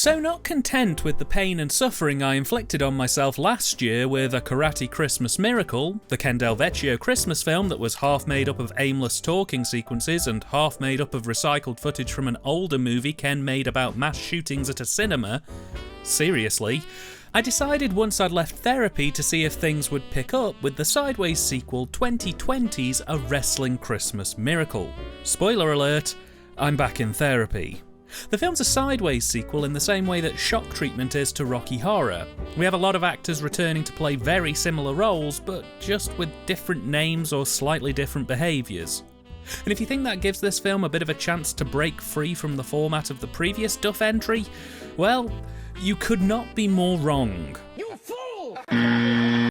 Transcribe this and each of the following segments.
So not content with the pain and suffering I inflicted on myself last year with A Karate Christmas Miracle, the Ken Del Vecchio Christmas film that was half made up of aimless talking sequences and half made up of recycled footage from an older movie Ken made about mass shootings at a cinema, seriously, I decided once I'd left therapy to see if things would pick up with the sideways sequel 2020's A Wrestling Christmas Miracle. Spoiler alert, I'm back in therapy. The film's a sideways sequel in the same way that Shock Treatment is to Rocky Horror. We have a lot of actors returning to play very similar roles, but just with different names or slightly different behaviours. And if you think that gives this film a bit of a chance to break free from the format of the previous Duff entry, well, you could not be more wrong. You fool!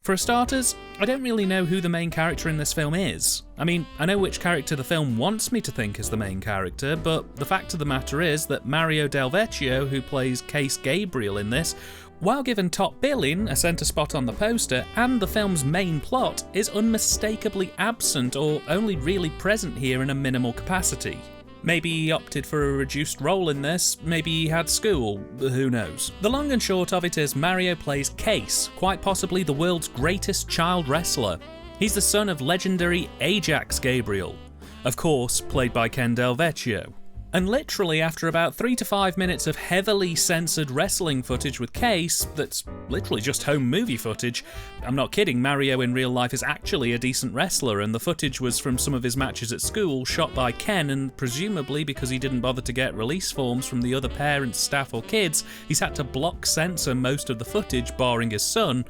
For starters, I don't really know who the main character in this film is. I mean, I know which character the film wants me to think is the main character, but the fact of the matter is that Mario Del Vecchio, who plays Case Gabriel in this, while given top billing, a centre spot on the poster, and the film's main plot, is unmistakably absent or only really present here in a minimal capacity. Maybe he opted for a reduced role in this, maybe he had school, who knows. The long and short of it is Mario plays Case, quite possibly the world's greatest child wrestler. He's the son of legendary Ajax Gabriel, of course played by Ken Del Vecchio. And literally after about 3 to 5 minutes of heavily censored wrestling footage with Case, that's literally just home movie footage, I'm not kidding, Mario in real life is actually a decent wrestler and the footage was from some of his matches at school shot by Ken, and presumably because he didn't bother to get release forms from the other parents, staff or kids, he's had to block censor most of the footage barring his son.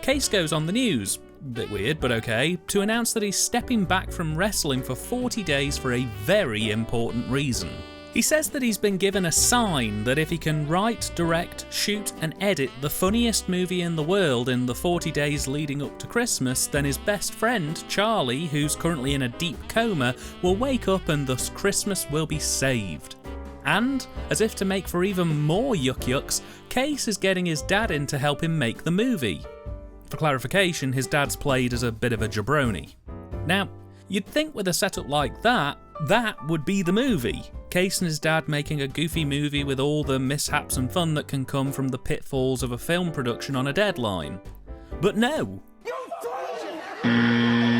Case goes on the news, bit weird but okay, to announce that he's stepping back from wrestling for 40 days for a very important reason. He says that he's been given a sign that if he can write, direct, shoot and edit the funniest movie in the world in the 40 days leading up to Christmas, then his best friend, Charlie, who's currently in a deep coma, will wake up and thus Christmas will be saved. And, as if to make for even more yuck-yucks, Case is getting his dad in to help him make the movie. For clarification, his dad's played as a bit of a jabroni. Now, you'd think with a setup like that, that would be the movie. Case and his dad making a goofy movie with all the mishaps and fun that can come from the pitfalls of a film production on a deadline. But no!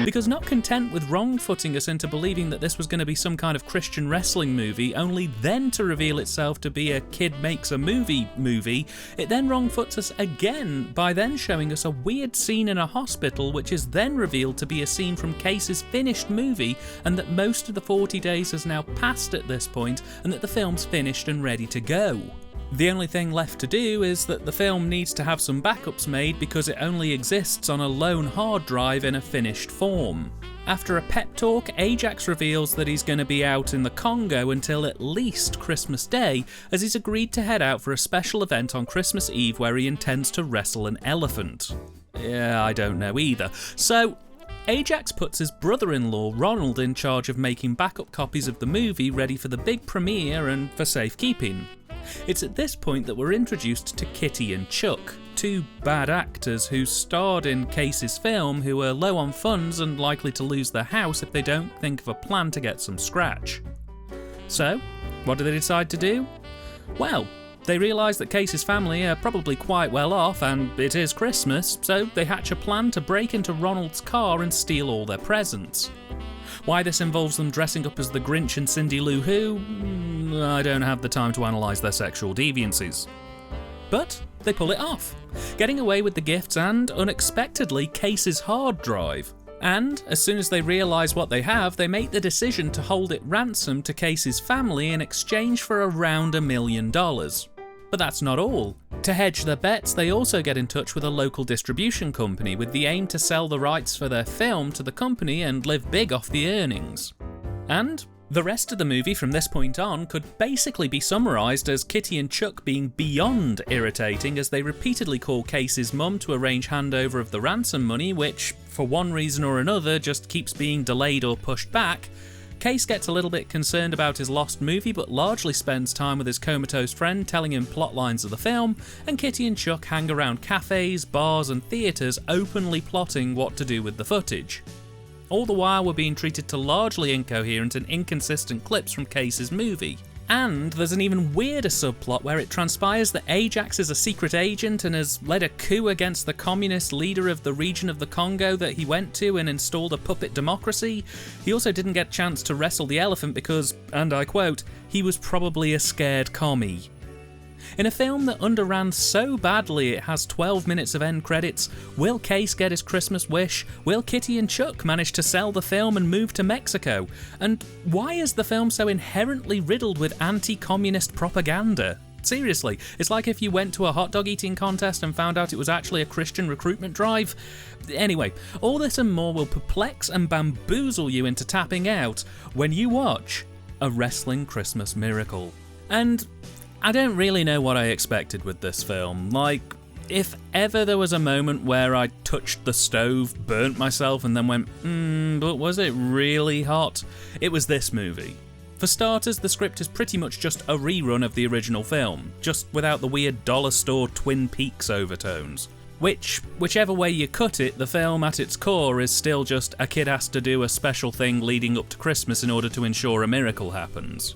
Because not content with wrong-footing us into believing that this was going to be some kind of Christian wrestling movie, only then to reveal itself to be a kid makes a movie, it then wrong-foots us again by then showing us a weird scene in a hospital which is then revealed to be a scene from Case's finished movie, and that most of the 40 days has now passed at this point and that the film's finished and ready to go. The only thing left to do is that the film needs to have some backups made because it only exists on a lone hard drive in a finished form. After a pep talk, Ajax reveals that he's going to be out in the Congo until at least Christmas Day, as he's agreed to head out for a special event on Christmas Eve where he intends to wrestle an elephant. Yeah, I don't know either. So, Ajax puts his brother-in-law Ronald in charge of making backup copies of the movie ready for the big premiere and for safekeeping. It's at this point that we're introduced to Kitty and Chuck, two bad actors who starred in Case's film who are low on funds and likely to lose their house if they don't think of a plan to get some scratch. So, what do they decide to do? Well, they realise that Case's family are probably quite well off and it is Christmas, so they hatch a plan to break into Ronald's car and steal all their presents. Why this involves them dressing up as the Grinch and Cindy Lou Who, I don't have the time to analyse their sexual deviancies. But they pull it off, getting away with the gifts and, unexpectedly, Case's hard drive. And, as soon as they realise what they have, they make the decision to hold it ransom to Case's family in exchange for around $1 million. But that's not all. To hedge their bets, they also get in touch with a local distribution company with the aim to sell the rights for their film to the company and live big off the earnings. And the rest of the movie from this point on could basically be summarised as Kitty and Chuck being beyond irritating as they repeatedly call Case's mum to arrange handover of the ransom money, which, for one reason or another, just keeps being delayed or pushed back. Case gets a little bit concerned about his lost movie but largely spends time with his comatose friend telling him plot lines of the film, and Kitty and Chuck hang around cafes, bars and theatres openly plotting what to do with the footage. All the while we're being treated to largely incoherent and inconsistent clips from Case's movie. And there's an even weirder subplot where it transpires that Ajax is a secret agent and has led a coup against the communist leader of the region of the Congo that he went to and installed a puppet democracy. He also didn't get a chance to wrestle the elephant because, and I quote, he was probably a scared commie. In a film that underran so badly it has 12 minutes of end credits, will Case get his Christmas wish? Will Kitty and Chuck manage to sell the film and move to Mexico? And why is the film so inherently riddled with anti-communist propaganda? Seriously, it's like if you went to a hot dog eating contest and found out it was actually a Christian recruitment drive. Anyway, all this and more will perplex and bamboozle you into tapping out when you watch A Wrestling Christmas Miracle. And I don't really know what I expected with this film. Like, if ever there was a moment where I touched the stove, burnt myself, and then went, but was it really hot? It was this movie. For starters, the script is pretty much just a rerun of the original film, just without the weird dollar store Twin Peaks overtones. Whichever way you cut it, the film at its core is still just a kid has to do a special thing leading up to Christmas in order to ensure a miracle happens.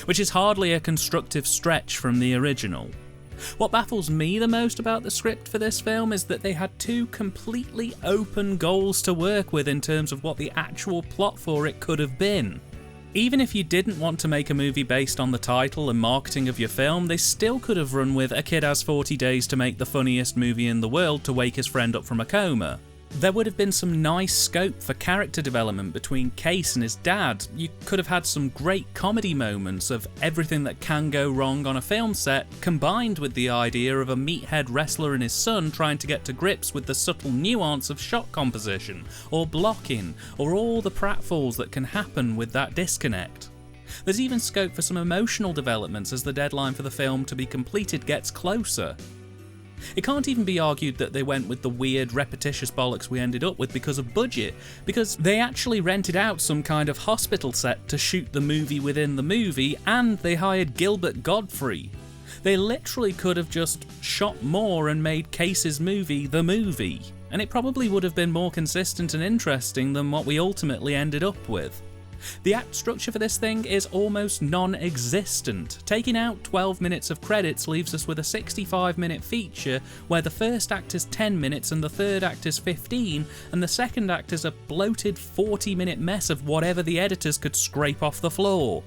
Which is hardly a constructive stretch from the original. What baffles me the most about the script for this film is that they had two completely open goals to work with in terms of what the actual plot for it could have been. Even if you didn't want to make a movie based on the title and marketing of your film, they still could have run with a kid has 40 days to make the funniest movie in the world to wake his friend up from a coma. There would have been some nice scope for character development between Case and his dad. You could have had some great comedy moments of everything that can go wrong on a film set, combined with the idea of a meathead wrestler and his son trying to get to grips with the subtle nuance of shot composition, or blocking, or all the pratfalls that can happen with that disconnect. There's even scope for some emotional developments as the deadline for the film to be completed gets closer. It can't even be argued that they went with the weird, repetitious bollocks we ended up with because of budget, because they actually rented out some kind of hospital set to shoot the movie within the movie, and they hired Gilbert Gottfried. They literally could have just shot more and made Case's movie the movie, and it probably would have been more consistent and interesting than what we ultimately ended up with. The act structure for this thing is almost non-existent. Taking out 12 minutes of credits leaves us with a 65-minute feature where the first act is 10 minutes and the third act is 15, and the second act is a bloated 40-minute mess of whatever the editors could scrape off the floor.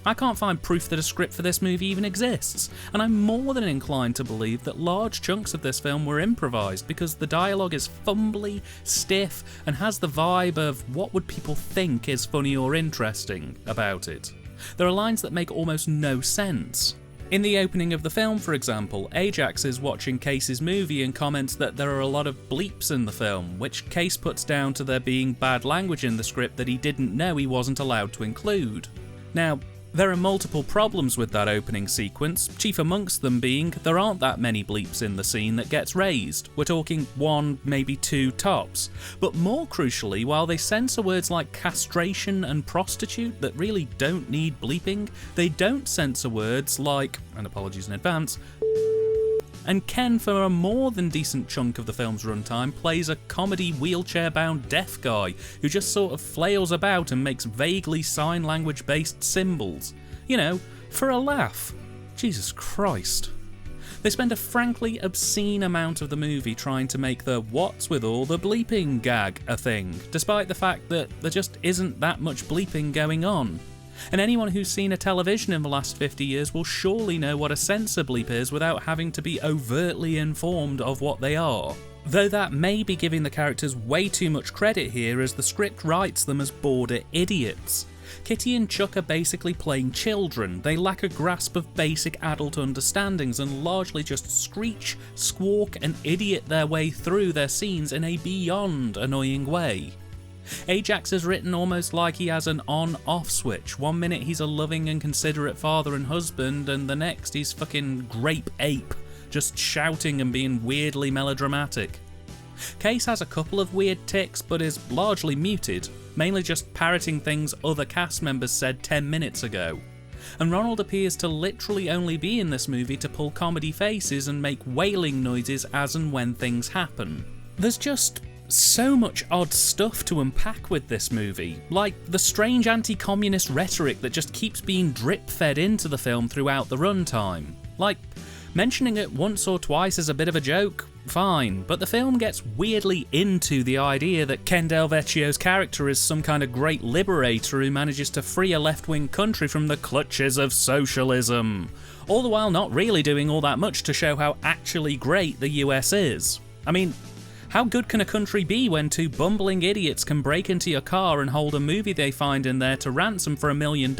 I can't find proof that a script for this movie even exists, and I'm more than inclined to believe that large chunks of this film were improvised because the dialogue is fumbly, stiff, and has the vibe of what would people think is funny or interesting about it. There are lines that make almost no sense. In the opening of the film, for example, Ajax is watching Case's movie and comments that there are a lot of bleeps in the film, which Case puts down to there being bad language in the script that he didn't know he wasn't allowed to include. Now, there are multiple problems with that opening sequence, chief amongst them being there aren't that many bleeps in the scene that gets raised. We're talking one, maybe two tops. But more crucially, while they censor words like castration and prostitute that really don't need bleeping, they don't censor words like, and apologies in advance, and Ken, for a more than decent chunk of the film's runtime, plays a comedy wheelchair-bound deaf guy who just sort of flails about and makes vaguely sign language-based symbols. You know, for a laugh. Jesus Christ. They spend a frankly obscene amount of the movie trying to make the what's with all the bleeping gag a thing, despite the fact that there just isn't that much bleeping going on. And anyone who's seen a television in the last 50 years will surely know what a censor bleep is without having to be overtly informed of what they are. Though that may be giving the characters way too much credit here, as the script writes them as border idiots. Kitty and Chuck are basically playing children. They lack a grasp of basic adult understandings and largely just screech, squawk and idiot their way through their scenes in a beyond annoying way. Ajax is written almost like he has an on-off switch. One minute he's a loving and considerate father and husband, and the next he's fucking grape ape, just shouting and being weirdly melodramatic. Case has a couple of weird tics, but is largely muted, mainly just parroting things other cast members said 10 minutes ago. And Ronald appears to literally only be in this movie to pull comedy faces and make wailing noises as and when things happen. There's just so much odd stuff to unpack with this movie, like the strange anti-communist rhetoric that just keeps being drip-fed into the film throughout the runtime. Like, mentioning it once or twice as a bit of a joke, fine, but the film gets weirdly into the idea that Ken Delvecchio's character is some kind of great liberator who manages to free a left-wing country from the clutches of socialism, all the while not really doing all that much to show how actually great the US is. I mean, how good can a country be when two bumbling idiots can break into your car and hold a movie they find in there to ransom for $1 million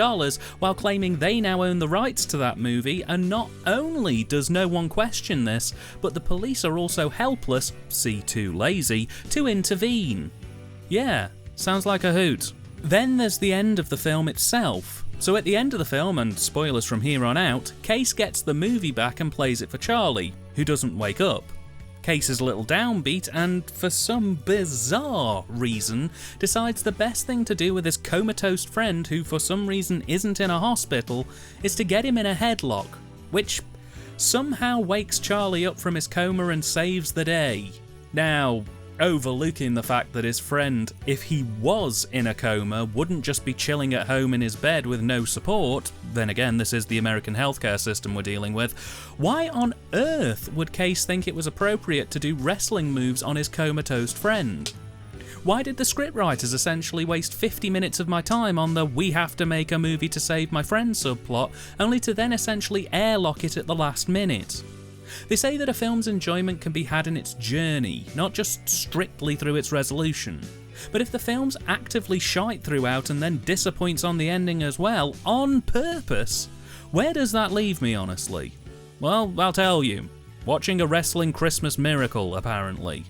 while claiming they now own the rights to that movie, and not only does no one question this, but the police are also helpless, see too lazy, to intervene. Yeah, sounds like a hoot. Then there's the end of the film itself. So at the end of the film, and spoilers from here on out, Case gets the movie back and plays it for Charlie, who doesn't wake up. Case is a little downbeat and, for some bizarre reason, decides the best thing to do with his comatose friend who for some reason isn't in a hospital is to get him in a headlock, which somehow wakes Charlie up from his coma and saves the day. Now, overlooking the fact that his friend, if he was in a coma, wouldn't just be chilling at home in his bed with no support, then again this is the American healthcare system we're dealing with, why on earth would Case think it was appropriate to do wrestling moves on his comatose friend? Why did the scriptwriters essentially waste 50 minutes of my time on the "we have to make a movie to save my friend" subplot, only to then essentially airlock it at the last minute? They say that a film's enjoyment can be had in its journey, not just strictly through its resolution. But if the film's actively shite throughout and then disappoints on the ending as well, on purpose, where does that leave me, honestly? Well, I'll tell you. Watching a wrestling Christmas miracle, apparently.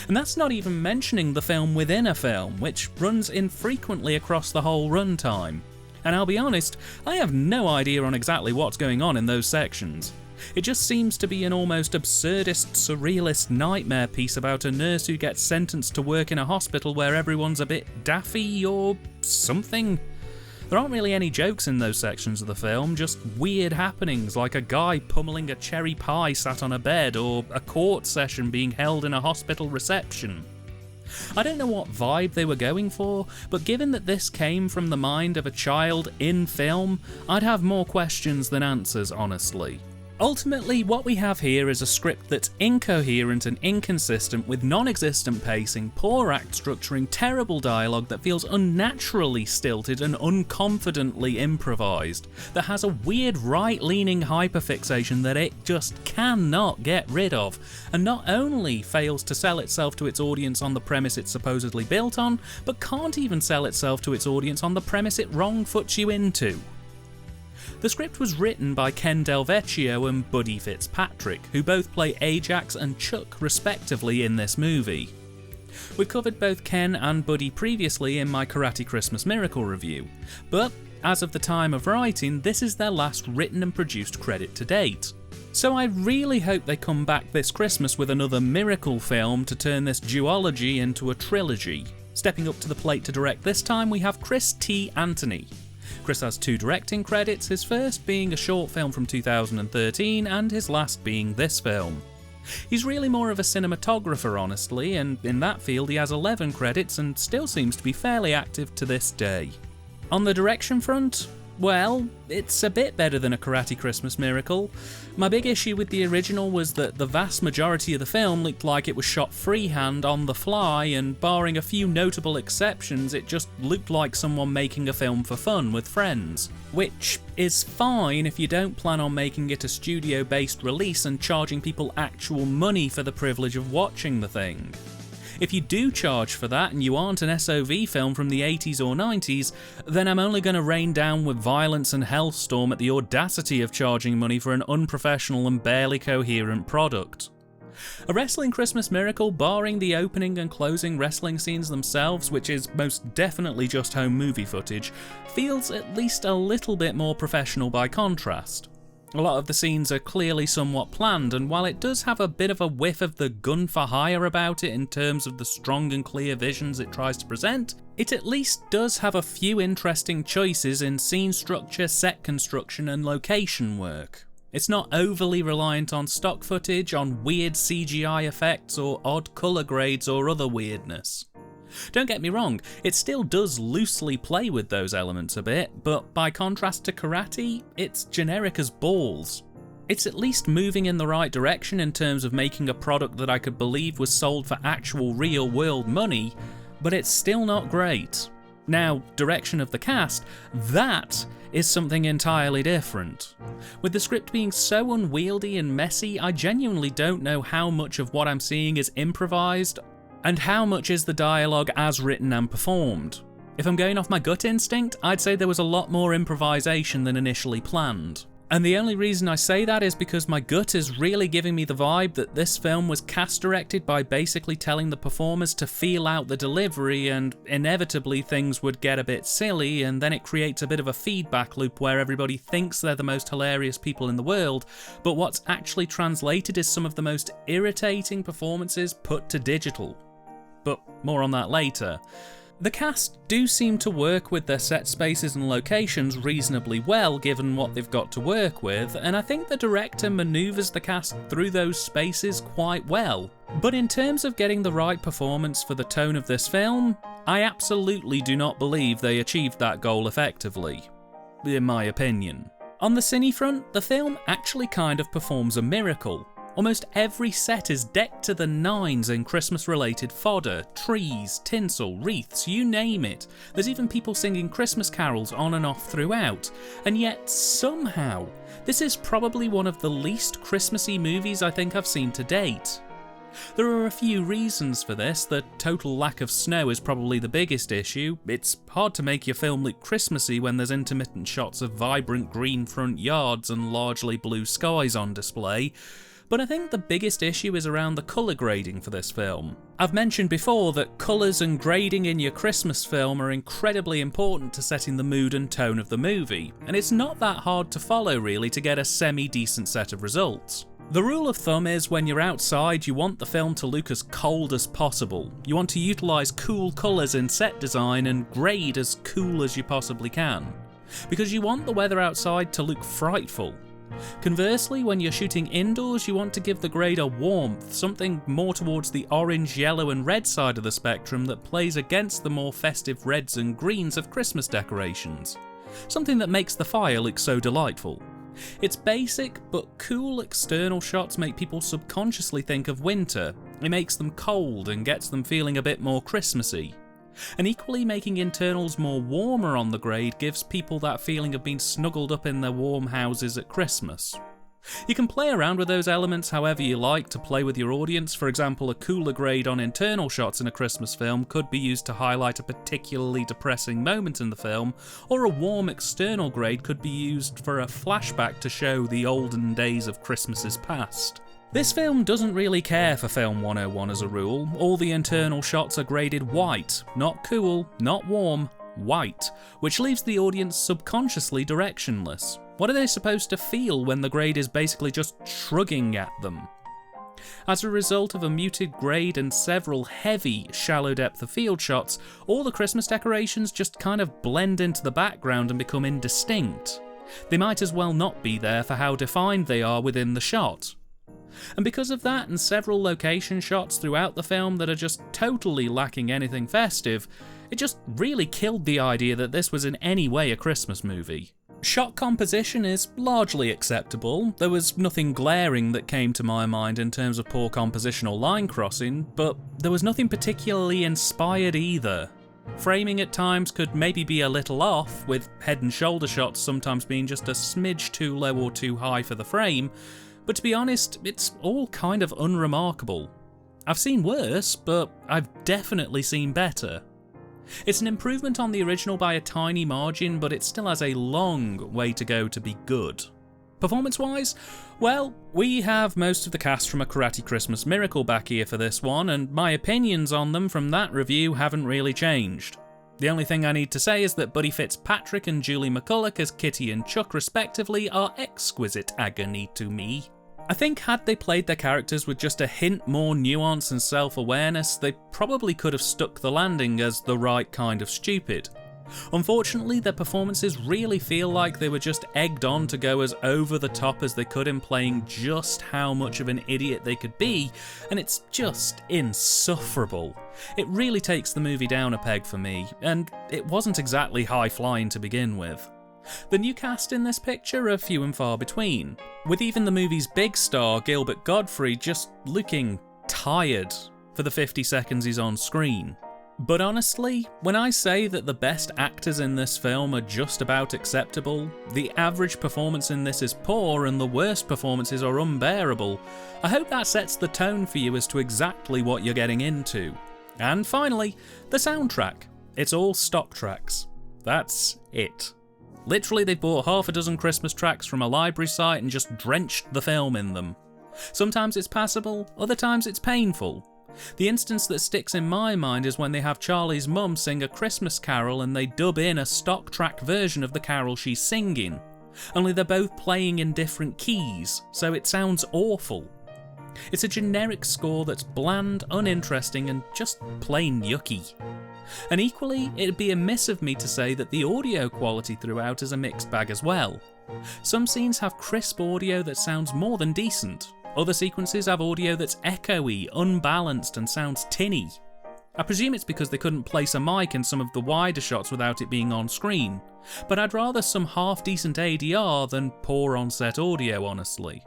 And that's not even mentioning the film within a film, which runs infrequently across the whole runtime. And I'll be honest, I have no idea on exactly what's going on in those sections. It just seems to be an almost absurdist, surrealist nightmare piece about a nurse who gets sentenced to work in a hospital where everyone's a bit daffy or something. There aren't really any jokes in those sections of the film, just weird happenings like a guy pummeling a cherry pie sat on a bed or a court session being held in a hospital reception. I don't know what vibe they were going for, but given that this came from the mind of a child in film, I'd have more questions than answers, honestly. Ultimately, what we have here is a script that's incoherent and inconsistent, with non-existent pacing, poor act structuring, terrible dialogue that feels unnaturally stilted and unconfidently improvised, that has a weird right-leaning hyperfixation that it just cannot get rid of, and not only fails to sell itself to its audience on the premise it's supposedly built on, but can't even sell itself to its audience on the premise it wrong-foots you into. The script was written by Ken Delvecchio and Buddy Fitzpatrick, who both play Ajax and Chuck respectively in this movie. We've covered both Ken and Buddy previously in my Karate Christmas Miracle review, but as of the time of writing, this is their last written and produced credit to date. So I really hope they come back this Christmas with another miracle film to turn this duology into a trilogy. Stepping up to the plate to direct this time, we have Chris T. Anthony. Chris has 2 directing credits, his first being a short film from 2013 and his last being this film. He's really more of a cinematographer, honestly, and in that field he has 11 credits and still seems to be fairly active to this day. On the direction front, well, it's a bit better than a Karate Christmas Miracle. My big issue with the original was that the vast majority of the film looked like it was shot freehand on the fly, and barring a few notable exceptions, it just looked like someone making a film for fun with friends. Which is fine if you don't plan on making it a studio-based release and charging people actual money for the privilege of watching the thing. If you do charge for that and you aren't an SOV film from the 80s or 90s, then I'm only going to rain down with violence and hellstorm at the audacity of charging money for an unprofessional and barely coherent product. A wrestling Christmas Miracle, barring the opening and closing wrestling scenes themselves, which is most definitely just home movie footage, feels at least a little bit more professional by contrast. A lot of the scenes are clearly somewhat planned, and while it does have a bit of a whiff of the gun for hire about it in terms of the strong and clear visions it tries to present, it at least does have a few interesting choices in scene structure, set construction and location work. It's not overly reliant on stock footage, on weird CGI effects or odd colour grades or other weirdness. Don't get me wrong, it still does loosely play with those elements a bit, but by contrast to Karate, it's generic as balls. It's at least moving in the right direction in terms of making a product that I could believe was sold for actual real world money, but it's still not great. Now, direction of the cast, that is something entirely different. With the script being so unwieldy and messy, I genuinely don't know how much of what I'm seeing is improvised and how much is the dialogue as written and performed. If I'm going off my gut instinct, I'd say there was a lot more improvisation than initially planned. And the only reason I say that is because my gut is really giving me the vibe that this film was cast directed by basically telling the performers to feel out the delivery, and inevitably things would get a bit silly, and then it creates a bit of a feedback loop where everybody thinks they're the most hilarious people in the world, but what's actually translated is some of the most irritating performances put to digital. But more on that later. The cast do seem to work with their set spaces and locations reasonably well given what they've got to work with, and I think the director manoeuvres the cast through those spaces quite well. But in terms of getting the right performance for the tone of this film, I absolutely do not believe they achieved that goal effectively, in my opinion. On the cine front, the film actually kind of performs a miracle. Almost every set is decked to the nines in Christmas-related fodder, trees, tinsel, wreaths, you name it. There's even people singing Christmas carols on and off throughout. And yet, somehow, this is probably one of the least Christmassy movies I think I've seen to date. There are a few reasons for this. The total lack of snow is probably the biggest issue. It's hard to make your film look Christmassy when there's intermittent shots of vibrant green front yards and largely blue skies on display. But I think the biggest issue is around the colour grading for this film. I've mentioned before that colours and grading in your Christmas film are incredibly important to setting the mood and tone of the movie, and it's not that hard to follow really to get a semi-decent set of results. The rule of thumb is when you're outside, you want the film to look as cold as possible. You want to utilise cool colours in set design and grade as cool as you possibly can, because you want the weather outside to look frightful. Conversely, when you're shooting indoors, you want to give the grade a warmth, something more towards the orange, yellow and red side of the spectrum that plays against the more festive reds and greens of Christmas decorations. Something that makes the fire look so delightful. It's basic, but cool external shots make people subconsciously think of winter. It makes them cold and gets them feeling a bit more Christmassy. And equally, making internals more warmer on the grade gives people that feeling of being snuggled up in their warm houses at Christmas. You can play around with those elements however you like to play with your audience. For example, a cooler grade on internal shots in a Christmas film could be used to highlight a particularly depressing moment in the film, or a warm external grade could be used for a flashback to show the olden days of Christmases past. This film doesn't really care for Film 101 as a rule. All the internal shots are graded white, not cool, not warm, white, which leaves the audience subconsciously directionless. What are they supposed to feel when the grade is basically just shrugging at them? As a result of a muted grade and several heavy, shallow depth of field shots, all the Christmas decorations just kind of blend into the background and become indistinct. They might as well not be there for how defined they are within the shot. And because of that and several location shots throughout the film that are just totally lacking anything festive, it just really killed the idea that this was in any way a Christmas movie. Shot composition is largely acceptable. There was nothing glaring that came to my mind in terms of poor composition or line crossing, but there was nothing particularly inspired either. Framing at times could maybe be a little off, with head and shoulder shots sometimes being just a smidge too low or too high for the frame, but to be honest, it's all kind of unremarkable. I've seen worse, but I've definitely seen better. It's an improvement on the original by a tiny margin, but it still has a long way to go to be good. Performance-wise, well, we have most of the cast from A Karate Christmas Miracle back here for this one, and my opinions on them from that review haven't really changed. The only thing I need to say is that Buddy Fitzpatrick and Julie McCulloch as Kitty and Chuck respectively are exquisite agony to me. I think had they played their characters with just a hint more nuance and self-awareness, they probably could have stuck the landing as the right kind of stupid. Unfortunately, their performances really feel like they were just egged on to go as over the top as they could in playing just how much of an idiot they could be, and it's just insufferable. It really takes the movie down a peg for me, and it wasn't exactly high-flying to begin with. The new cast in this picture are few and far between, with even the movie's big star, Gilbert Gottfried, just looking tired for the 50 seconds he's on screen. But honestly, when I say that the best actors in this film are just about acceptable, the average performance in this is poor and the worst performances are unbearable, I hope that sets the tone for you as to exactly what you're getting into. And finally, the soundtrack. It's all stock tracks. That's it. Literally, they bought half a dozen Christmas tracks from a library site and just drenched the film in them. Sometimes it's passable, other times it's painful. The instance that sticks in my mind is when they have Charlie's mum sing a Christmas carol and they dub in a stock track version of the carol she's singing. Only they're both playing in different keys, so it sounds awful. It's a generic score that's bland, uninteresting, and just plain yucky. And equally, it'd be amiss of me to say that the audio quality throughout is a mixed bag as well. Some scenes have crisp audio that sounds more than decent. Other sequences have audio that's echoey, unbalanced, and sounds tinny. I presume it's because they couldn't place a mic in some of the wider shots without it being on screen, but I'd rather some half-decent ADR than poor on-set audio, honestly.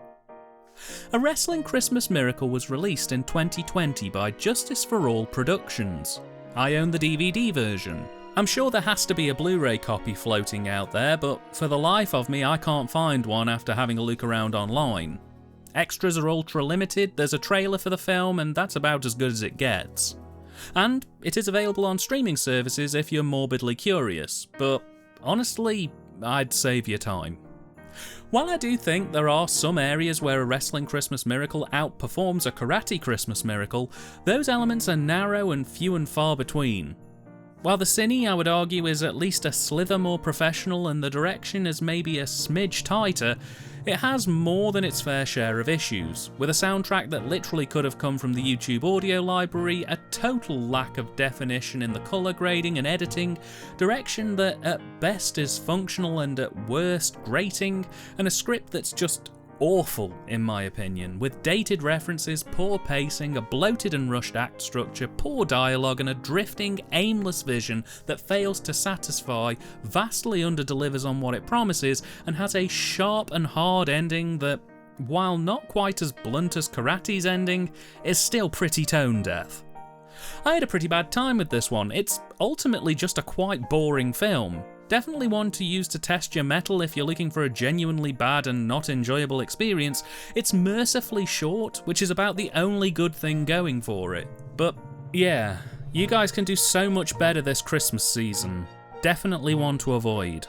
A Wrestling Christmas Miracle was released in 2020 by Justice for All Productions. I own the DVD version. I'm sure there has to be a Blu-ray copy floating out there, but for the life of me I can't find one after having a look around online. Extras are ultra limited, there's a trailer for the film, and that's about as good as it gets. And it is available on streaming services if you're morbidly curious, but honestly, I'd save your time. While I do think there are some areas where a Wrestling Christmas Miracle outperforms a Karate Christmas Miracle, those elements are narrow and few and far between. While the Cine, I would argue, is at least a slither more professional and the direction is maybe a smidge tighter, it has more than its fair share of issues, with a soundtrack that literally could have come from the YouTube audio library, a total lack of definition in the colour grading and editing, direction that at best is functional and at worst grating, and a script that's just awful in my opinion, with dated references, poor pacing, a bloated and rushed act structure, poor dialogue and a drifting, aimless vision that fails to satisfy, vastly underdelivers on what it promises, and has a sharp and hard ending that, while not quite as blunt as Karate's ending, is still pretty tone deaf. I had a pretty bad time with this one. It's ultimately just a quite boring film. Definitely one to use to test your mettle if you're looking for a genuinely bad and not enjoyable experience. It's mercifully short, which is about the only good thing going for it. But yeah, you guys can do so much better this Christmas season. Definitely one to avoid.